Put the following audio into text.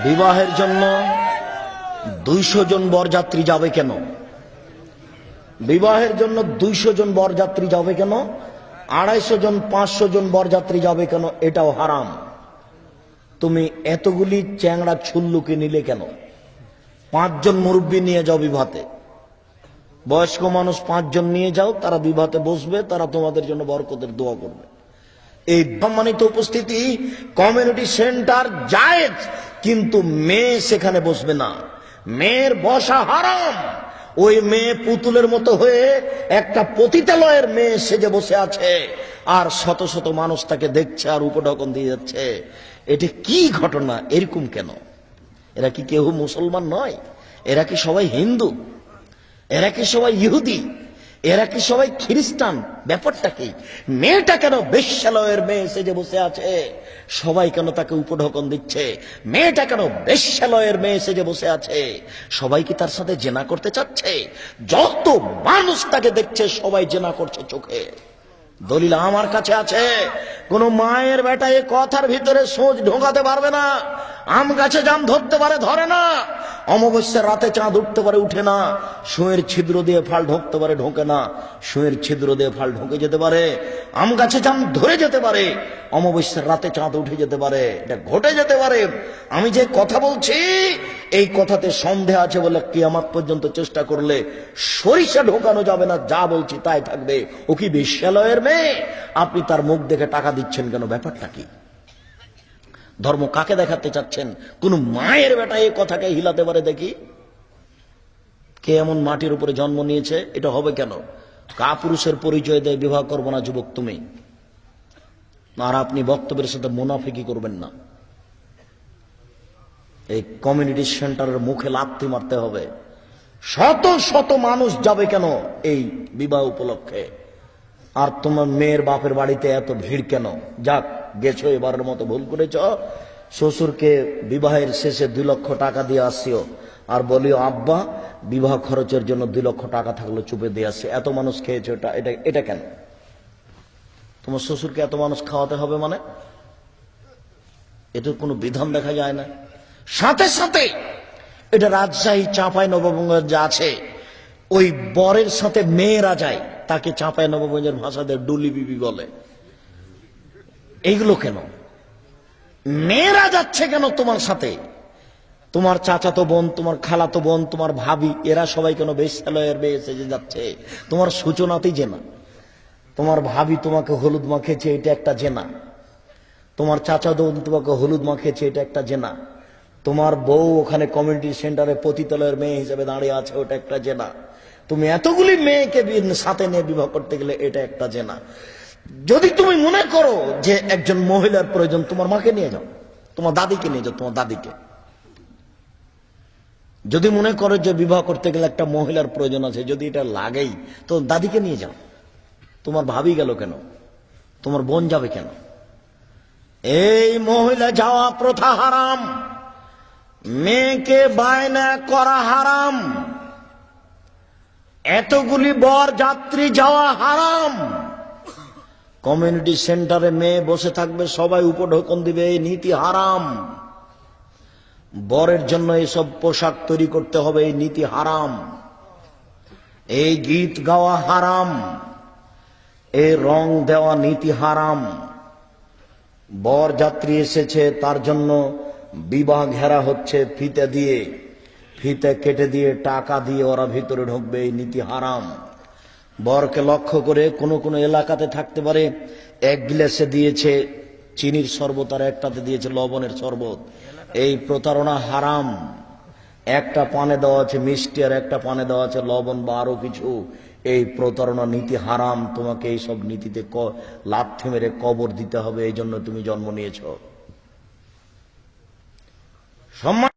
বিবাহের জন্য 200 জন বরযাত্রী যাবে কেন? বিবাহের জন্য 200 জন বরযাত্রী যাবে কেন? 250 জন 500 জন বরযাত্রী যাবে কেন? এটাও হারাম। তুমি এতগুলি চ্যাংড়া ছুল্লুকে নিলে কেন? 5 জন মুরব্বী নিয়ে যাও বিবাহতে, বয়স্ক মানুষ 5 জন নিয়ে যাও, তারা বিবাহতে বসবে, তারা তোমাদের জন্য বরকতের দোয়া করবে। এই সম্মানিত উপস্থিতি, কমিউনিটি সেন্টার জায়েজ, কিন্তু মেয়ে সেখানে বসবে না। মেয়ের বসা হারাম। ওই মেয়ে পুতুলের মতো হয়ে একটা পতিতালয়ের মেয়ে সেজে বসে আছে, আর শত শত মানুষ তাকে দেখছে আর উপঢকন দিয়ে যাচ্ছে। এটা কি ঘটনা? এরকম কেন? এরা কি কেউ মুসলমান নয়? এরা কি সবাই হিন্দু? এরা কি সবাই ইহুদি? এরা কি সবাই খ্রিস্টান? ব্যাপারটা কি? মেয়েটা কেন বেশ্যালয়ের মেয়ে সেজে বসে আছে? সবাই কেন তাকে উপঢকন দিচ্ছে? মেয়েটা কেন বেশ্যালয়ের মেয়ে সেজে বসে আছে? সবাই কি তার সাথে জেনা করতে চাচ্ছে? যত মানুষ তাকে দেখছে সবাই জেনা করছে চোখে। দলিল আমার কাছে আছে। কোন মায়ের বেটা এ কথার ভিতরে সোজ ঢোকাতে পারবে না। আম গাছে জাম ধরতে পারে, ধরে না। অমাবস্যার রাতে চাঁদ উঠতে পারে, উঠে না। সুঁয়ের ছিদ্র দিয়ে ফাল ঢোকতে পারে, ঢোকে না। সুঁয়ের ছিদ্র দিয়ে ফাল ঢোকে যেতে পারে। আম গাছে জাম ধরে যেতে পারে, অমাবস্যার রাতে চাঁদ উঠে যেতে পারে, এটা ঘটে যেতে পারে। আমি যে কথা বলছি এই কথাতে সন্দেহ আছে বলে কিয়ামত পর্যন্ত চেষ্টা করলে সরিষা ঢোকানো যাবে না। যা বলছি তাই থাকবে। ও কি বেশ্যালয়ের মেয়ে? আপনি তার মুখ দেখে টাকা দিচ্ছেন কেন? ব্যাপারটা কি? ধর্ম কাকে দেখাতে চাচ্ছেন? কোন মায়ের বেটা এই কথাকে হিলাতে পারে দেখি? কে এমন মাটির উপরে জন্ম নিয়েছে? এটা হবে কেন? কাপুরুষের পরিচয় দেয় বিবাহ করবো না যুবক তুমি। আর আপনি বক্তব্যের সাথে মুনাফিকি করবেন না। এই কমিউনিটি সেন্টারের মুখে লাথি মারতে হবে। শত শত মানুষ যাবে কেন এই বিবাহ উপলক্ষে? আর তোমার মেয়ের বাপের বাড়িতে এত ভিড় কেন? যাক, গেছো, এবারের মতো ভুল করেছ। শ্বশুরকে বিবাহের শেষে 2 লক্ষ টাকা দিয়ে আসিও, আর বলিও আব্বা বিবাহ খরচের জন্য 2 লক্ষ টাকা থাকলো চুপে দিয়ে আসছে। এত মানুষ খেয়েছো, এটা কেন? তোমার শ্বশুরকে এত মানুষ খাওয়াতে হবে মানে? এটার কোনো বিধান দেখা যায় না। সাথে সাথে এটা রাজশাহী চাঁপাই নবাবগঞ্জ যা আছে, ওই বরের সাথে মেয়েরা যায়, তাকে চাঁপাই নবাবগঞ্জের ভাষাতে ডুলি বিবি বলে। এইগুলো কেন? মেয়েরা যাচ্ছে কেন তোমার সাথে? তোমার চাচাতো বোন, তোমার খালাতো বোন, তোমার ভাবি, এরা সবাই কেন বেশ্যালয়ের মেয়ে সেজে যাচ্ছে? তোমার সূচনাতেই জেনা। তোমার ভাবি তোমাকে হলুদ মাখিয়েছে, এটা একটা জেনা। তোমার চাচাতো বোন তোমাকে হলুদ মাখিয়েছে, এটা একটা জেনা। তোমার বউ ওখানে কমিউনিটি সেন্টারে পতিতালয়ের মেয়ে হিসেবে দাঁড়িয়ে আছে, ওটা একটা জেনা। তুমি এতগুলি মেয়েকে সাথে নিয়ে বিবাহ করতে গেলে এটা একটা জেনা। যদি তুমি মনে করো যে একজন মহিলার প্রয়োজন, তোমার মাকে নিয়ে যাও, তোমার দাদিকে নিয়ে যাও, তোমার দাদিকে। যদি মনে করো যে বিবাহ করতে গেলে একটা মহিলার প্রয়োজন আছে, যদি এটা লাগেই, তো দাদিকে নিয়ে যাও। তোমার ভাবি গেল কেন? তোমার বোন যাবে কেন? এই মহিলা যাওয়া প্রথা হারাম। মেয়েকে বায়না করা হারাম। এতগুলি বর যাত্রী যাওয়া হারাম। কমিউনিটি সেন্টারে মেয়ে বসে থাকবে, সবাই উপঢৌকন দিবে, এই নীতি হারাম। বরের জন্য এসব পোশাক তৈরি করতে হবে, এই নীতি হারাম। এই গীত গাওয়া হারাম। এই রং দেওয়া নীতি হারাম। বর যাত্রী এসেছে, তার জন্য বিবাহ ঘেরা হচ্ছে ফিতে দিয়ে, ফিতে কেটে দিয়ে টাকা দিয়ে ওরা ভিতরে ঢুকবে, এই নীতি হারাম। বরকে লক্ষ্য করে কোন কোন এলাকাতে থাকতে পারে 1 গ্লাসে দিয়েছে চিনির শরবত আর একটাতে দিয়েছে লবণের শরবত। এই প্রতারণা হারাম। একটা পানে দেওয়া আছে মিষ্টি আর একটা পানে দেওয়া আছে লবণ বা আরো কিছু। এই প্রতারণা নীতি হারাম। তোমাকে এই সব নীতিতে লাথি মেরে কবর দিতে হবে। এই জন্য তুমি জন্ম নিয়েছ। সম্মান